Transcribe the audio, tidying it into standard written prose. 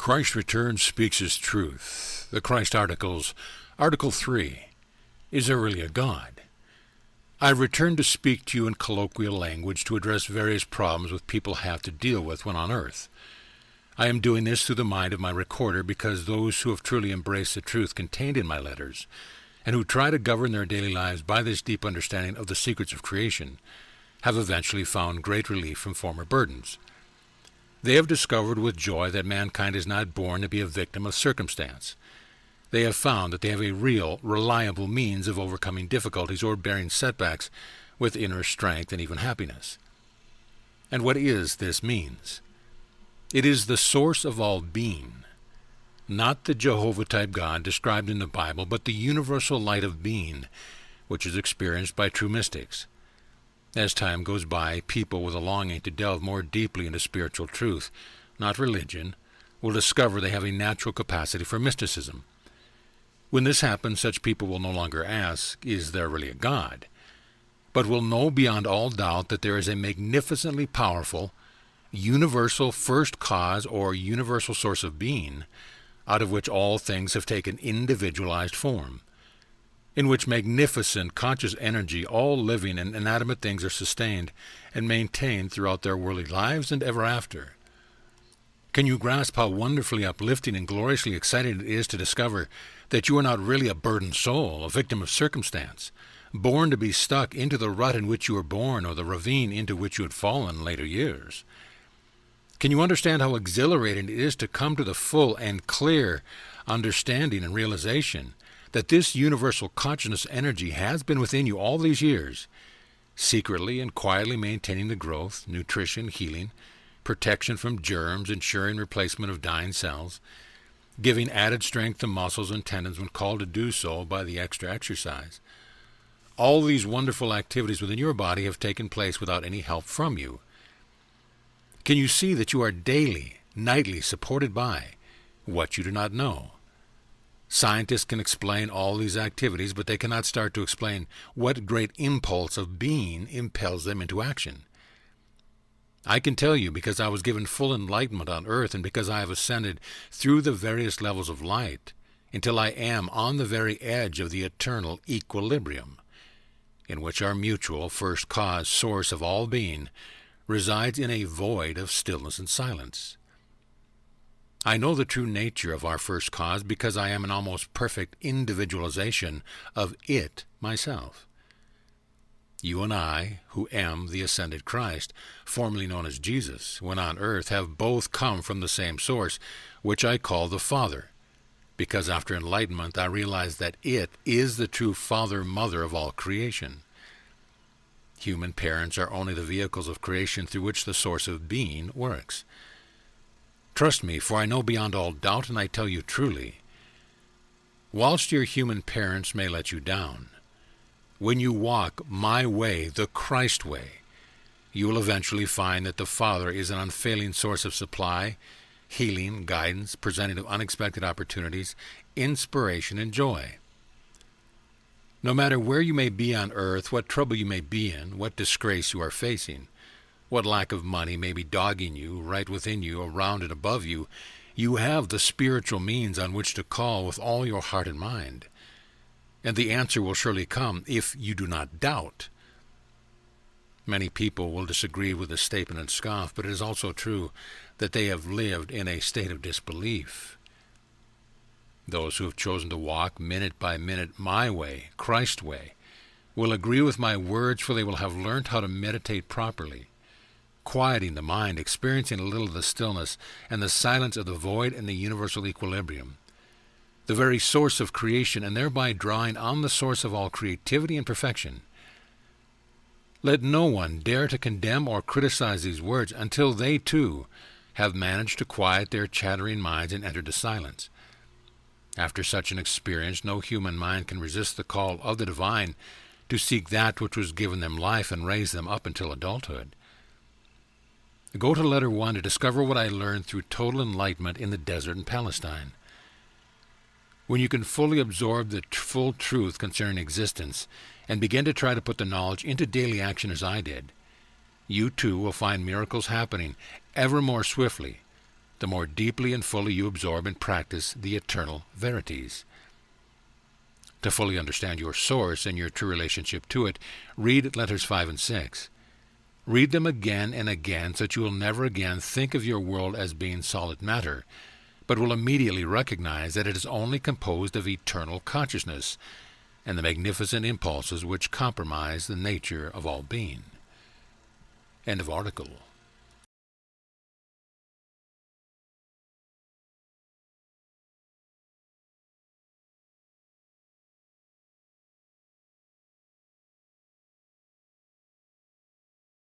Christ returns speaks his truth. The Christ Articles. Article 3. Is there really a God? I return to speak to you in colloquial language to address various problems which people have to deal with when on earth. I am doing this through the mind of my recorder because those who have truly embraced the truth contained in my letters, and who try to govern their daily lives by this deep understanding of the secrets of creation, have eventually found great relief from former burdens. They have discovered with joy that mankind is not born to be a victim of circumstance. They have found that they have a real, reliable means of overcoming difficulties or bearing setbacks with inner strength and even happiness. And what is this means? It is the source of all being, not the Jehovah-type God described in the Bible, but the universal light of being, which is experienced by true mystics. As time goes by, people with a longing to delve more deeply into spiritual truth, not religion, will discover they have a natural capacity for mysticism. When this happens, such people will no longer ask, is there really a God? But will know beyond all doubt that there is a magnificently powerful, universal first cause or universal source of being, out of which all things have taken individualized form, in which magnificent conscious energy all living and inanimate things are sustained and maintained throughout their worldly lives and ever after. Can you grasp how wonderfully uplifting and gloriously exciting it is to discover that you are not really a burdened soul, a victim of circumstance, born to be stuck into the rut in which you were born or the ravine into which you had fallen in later years? Can you understand how exhilarating it is to come to the full and clear understanding and realization that this universal consciousness energy has been within you all these years, secretly and quietly maintaining the growth, nutrition, healing, protection from germs, ensuring replacement of dying cells, giving added strength to muscles and tendons when called to do so by the extra exercise? All these wonderful activities within your body have taken place without any help from you. Can you see that you are daily, nightly supported by what you do not know? Scientists can explain all these activities, but they cannot start to explain what great impulse of being impels them into action. I can tell you because I was given full enlightenment on earth and because I have ascended through the various levels of light until I am on the very edge of the eternal equilibrium, in which our mutual first cause source of all being resides in a void of stillness and silence. I know the true nature of our first cause because I am an almost perfect individualization of it myself. You and I, who am the ascended Christ, formerly known as Jesus, when on earth, have both come from the same source, which I call the Father, because after enlightenment I realized that it is the true Father-Mother of all creation. Human parents are only the vehicles of creation through which the source of being works. Trust me, for I know beyond all doubt, and I tell you truly, whilst your human parents may let you down, when you walk my way, the Christ way, you will eventually find that the Father is an unfailing source of supply, healing, guidance, presenting of unexpected opportunities, inspiration, and joy. No matter where you may be on earth, what trouble you may be in, what disgrace you are facing, what lack of money may be dogging you, right within you, around and above you, you have the spiritual means on which to call with all your heart and mind. And the answer will surely come if you do not doubt. Many people will disagree with this statement and scoff, but it is also true that they have lived in a state of disbelief. Those who have chosen to walk minute by minute my way, Christ's way, will agree with my words, for they will have learned how to meditate properly, quieting the mind, experiencing a little of the stillness and the silence of the void and the universal equilibrium, the very source of creation, and thereby drawing on the source of all creativity and perfection. Let no one dare to condemn or criticize these words until they, too, have managed to quiet their chattering minds and enter to silence. After such an experience, no human mind can resist the call of the divine to seek that which was given them life and raise them up until adulthood. Go to letter 1 to discover what I learned through total enlightenment in the desert in Palestine. When you can fully absorb the full truth concerning existence and begin to try to put the knowledge into daily action as I did, you too will find miracles happening ever more swiftly, the more deeply and fully you absorb and practice the eternal verities. To fully understand your source and your true relationship to it, read letters 5 and 6. Read them again and again so that you will never again think of your world as being solid matter, but will immediately recognize that it is only composed of eternal consciousness and the magnificent impulses which comprise the nature of all being. End of article.